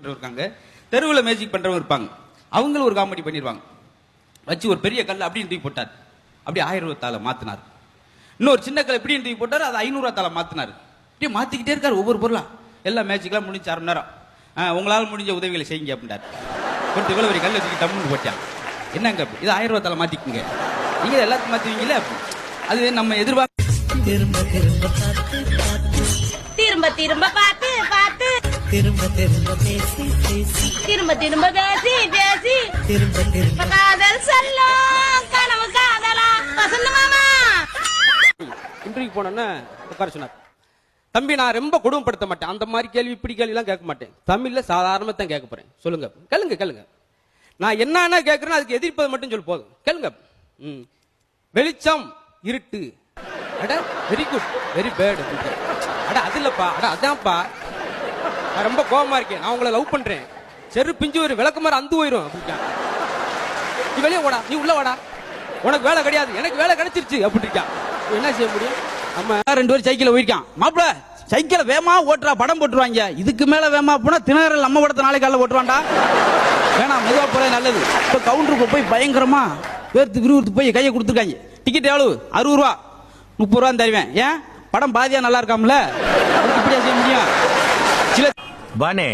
இருக்காங்க, தெருவில் மேஜிக் பண்றவங்க இருப்பாங்க. அவங்களும் ஒரு காமெடி பண்ணிடுவாங்க. வச்சு ஒரு பெரிய கல் அப்படின்னு தூக்கி போட்டார், அப்படியே 1000 ரூபாய் மாத்தினார். இன்னொரு சின்ன கல் எப்படின்னு தூக்கி போட்டார், அது 500 ரூபாய் மாத்தினார். அப்படியே மாத்திக்கிட்டே இருக்காரு ஒவ்வொரு பொருளா. எல்லா மேஜிக்லாம் முடிஞ்சு 1/2 மணி நேரம். உங்களால் முடிஞ்ச உதவிகளை செய்யுங்க அப்படின்றார். கொஞ்சம் இவ்வளவு ஒரு கல் வச்சுக்கி டம்முன்னு போட்டான். என்னங்க இது 1000 ரூபாய் மாத்திக்குங்க, நீங்க எல்லாத்தையும் மாத்துவீங்களே. அது நம்ம எதிர்பார்க்க திரும்ப திரும்ப பார்த்து திரும்ப திரும்ப பார்த்து பார்த்து திரும்ப திரும்ப பேசி பேசி திரும்ப திரும்ப பேசி பேசி திரும்ப திரும்ப காதல் சொல்லும் கனவு காதலா வசந்த மாமா. இன்டர்வியூ போனோன்னு உட்கார சொன்னார். தம்பி, நான் ரொம்ப கொடுமைப்படுத்த மாட்டேன், அந்த மாதிரி கேள்வி இப்படி கேள்வி எல்லாம் கேட்க மாட்டேன், தமிழ்ல சாதாரணமா தான் கேட்க போறேன், சொல்லுங்க. கேளுங்க கேளுங்க, நான் என்னன்னா கேட்கறேன்னு அதுக்கு எதிர்ப்பது மட்டும் சொல்லு போதும், கேளுங்க. வெளிச்சம் இருட்டு, அட வெரி குட் வெரி பேட், அட அது இல்லப்பா, அட அதான்ப்பா, நான் ரொம்ப கோபமா இருக்கேன், நான் உங்களை லவ் பண்றேன், செரு பிஞ்சு ஒரு விளக்குமாறு அந்து போயிரும் அப்படின்னா, நீ வெளியே ஓடா, நீ உள்ள வாடா, உனக்கு வேலை கிடையாது, எனக்கு வேலை கிடைச்சிருச்சு அப்படின்ட்டு என்ன செய்ய முடியும்? நம்ம 2 பேரும் சைக்கிள் போயிருக்கான். மாப்பிள சைக்கிளை வேமா ஓட்டுறா, படம் போட்டுருவாங்க, இதுக்கு மேல வேமா போனா திணறல் நம்ம படத்தை நாளைக்கு காலைல ஓட்டுவான்டா, வேணாம் மெதுவா போல நல்லது. இப்ப கவுண்டருக்கு போய் பயங்கரமா பேர்த்து விறுவிறுத்து போய் கையை கொடுத்துருக்காங்க. டிக்கெட் எவ்வளவு? 60 ரூபா, 30 ரூபா தருவேன். ஏன் படம் பாதியா நல்லா இருக்காமல, இப்படியா செய்ய முடியும்? சில பானே,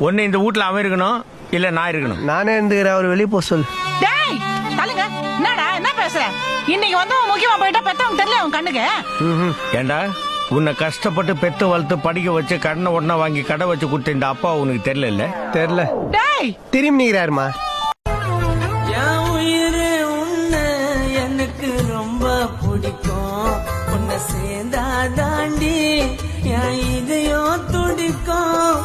ஒன்னு இந்த வீட்டுல அவன் இருக்கணும், இல்ல நான் இருக்கணும். நானே இருந்துக்கிறேன், அவர் வெளியே போக சொல். டேய் தள்ளுங்க, என்னடா என்ன பேசுற? இன்னைக்கு வந்து முக்கியமா போயிட்டா பெத்தவங்க தெரியல உன் கண்ணுக்கு. ஏண்டா, உன்னை கஷ்டப்பட்டு பெத்து வளர்த்து படிக்க வச்சு கடனை உடனே வாங்கி கடை வச்சு கொடுத்த இந்த அப்பா உனக்கு தெரியல இல்ல? தெரியல. டேய் திரும்பி நிக்கிறாருமா. என் உயிரே உன்னை எனக்கு ரொம்ப பிடிக்கும், உன்னை சேர்ந்தா தாண்டி என் இதயம் துடிக்கும்,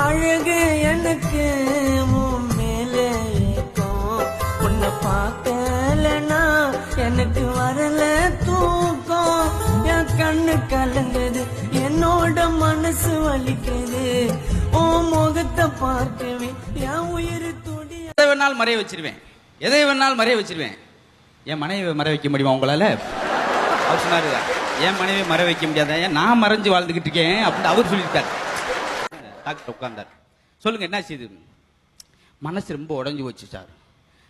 அழகு எனக்கு உன் மேலே ஏக்கும், உன்னை பார்க்கலனா எனக்கு வரல தூக்கம், என் கண்ணு கலங்குது, என்னோட மனசு வலிக்குது, உன் முகத்தை பார்க்கவே என் உயிர் துடி. எதை வேணாலும் மறைய வச்சிருவேன், எதை வேணாலும் மறைய வச்சிருவேன். என் மனைவி மறை வைக்க முடியுமா உங்களால? அவர் சொன்னாரு, என் மனைவி மறை வைக்க முடியாத, நான் மறைஞ்சு வாழ்ந்துகிட்டு இருக்கேன் அப்படின்னு அவர் சொல்லியிருக்காரு. டாக்டர் உட்கார்ந்தார். சொல்லுங்க என்ன செய்யுது? மனசு ரொம்ப உடஞ்சு போச்சு சார்.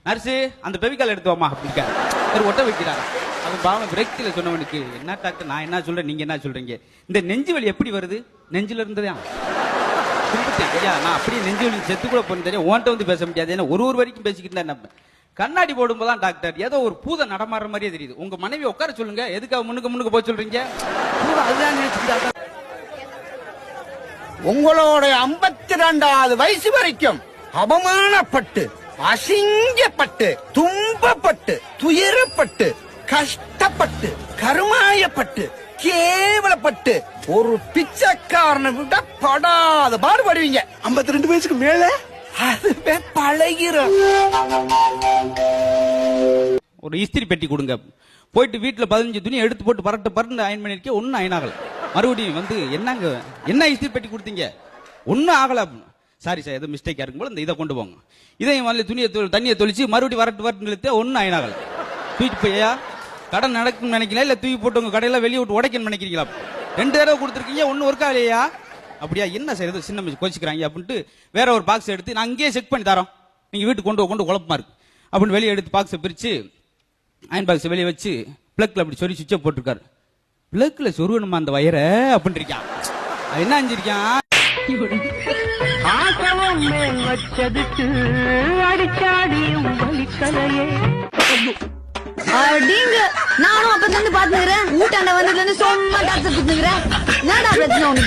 நர்ஸு அந்த பெவிக்கால் எடுத்து வாமா அப்படின்ட்டு ஒட்ட வைக்கிறாரா. அது பாவம் விரக்தியில சொன்னவனுக்கு, என்ன டாக்டர் நான் என்ன சொல்றேன், நீங்க என்ன சொல்றீங்க? இந்த நெஞ்சு வலி எப்படி வருது? நெஞ்சில இருந்ததா? ஐயா நான் அப்படியே நெஞ்சு வலி செத்து கூட போன தெரியும், ஓன்ட்ட வந்து பேச முடியாது, ஏன்னா ஒரு வரைக்கும் பேசிக்கிட்டு தான். நம்ம கண்ணாடி போடும்போதுதான் டாக்டர் ஏதோ ஒரு பூத நடமாடுற மாதிரியே தெரியுது. உங்க மனைவி உட்கார சொல்லுங்க, எதுக்காக முன்னுக்கு போய் சொல்றீங்க? அதுதான் நினைச்சுக்கிட்டா. உங்களோட 52வது வயசு வரைக்கும் அவமானப்பட்டு, அசிங்கப்பட்டு, துன்பப்பட்டு, துயரப்பட்டு, கஷ்டப்பட்டு, கருமாயப்பட்டு, கேவலப்பட்டு ஒரு பிச்சைக்காரனை விட படாத பாடுபடுவீங்க. 52 வயசுக்கு மேல அதுவே பழகிரும். ஒரு இஸ்திரி பெட்டி கொடுங்க, போயிட்டு வீட்டுல 15 துணி எடுத்து போட்டு பரட்டு அயன் பண்ணிருக்கேன், ஒன்னும் அயன் ஆகல. மறுபடியும் வந்து என்னங்க என்ன இஸ்திரி பெட்டி கொடுத்தீங்க? ஒன்னும் ஆகல. சாரி சார், எதுவும் மிஸ்டேக்கா இருக்கும் போல, இந்த இதை கொண்டு போங்க. இதையும் வந்து தண்ணியை தொளிச்சு மறுபடியும் வரட்டு இழுத்து ஒன்னும் அயன் ஆகல. தூக்கி போயா கடன் நடக்கும் நினைக்கிறீங்களா, இல்ல தூக்கி போட்டு உங்க கடையில வெளியே விட்டு உடைக்கணும்னு நினைக்கிறீங்களா? 2 தடவை கொடுத்துருக்கீங்க, ஒன்னும் ஒர்க் ஆகலையா? அப்படியா, என்ன சார் இது சின்ன கோச்சிக்கிறாங்க அப்படின்ட்டு வேற ஒரு பாக்ஸ் எடுத்து நான் அங்கேயே செக் பண்ணி தரோம், நீங்க வீட்டுக்கு கொண்டு குழப்பமா இருக்கு அப்படின்னு வெளியே எடுத்து பாக்ஸை பிரிச்சு அயன் பாக்ஸ் வெளியே வச்சு பிளக்ல அப்படி சொல்லி சுவிட்சை போட்டிருக்காரு. பிளக்ல சொருவணுமா அந்த வயரை அப்படின்னு இருக்கான். என்ன அஞ்சிருக்கான்? அப்படிங்க நானும் அப்ப இருந்து பாத்துக்கிறேன், ஊட்டாண்ட வந்ததுல இருந்து சும்மா டாக்டர் குத்துக்கிறேன். என்னடா பிரச்சனை உனக்கு?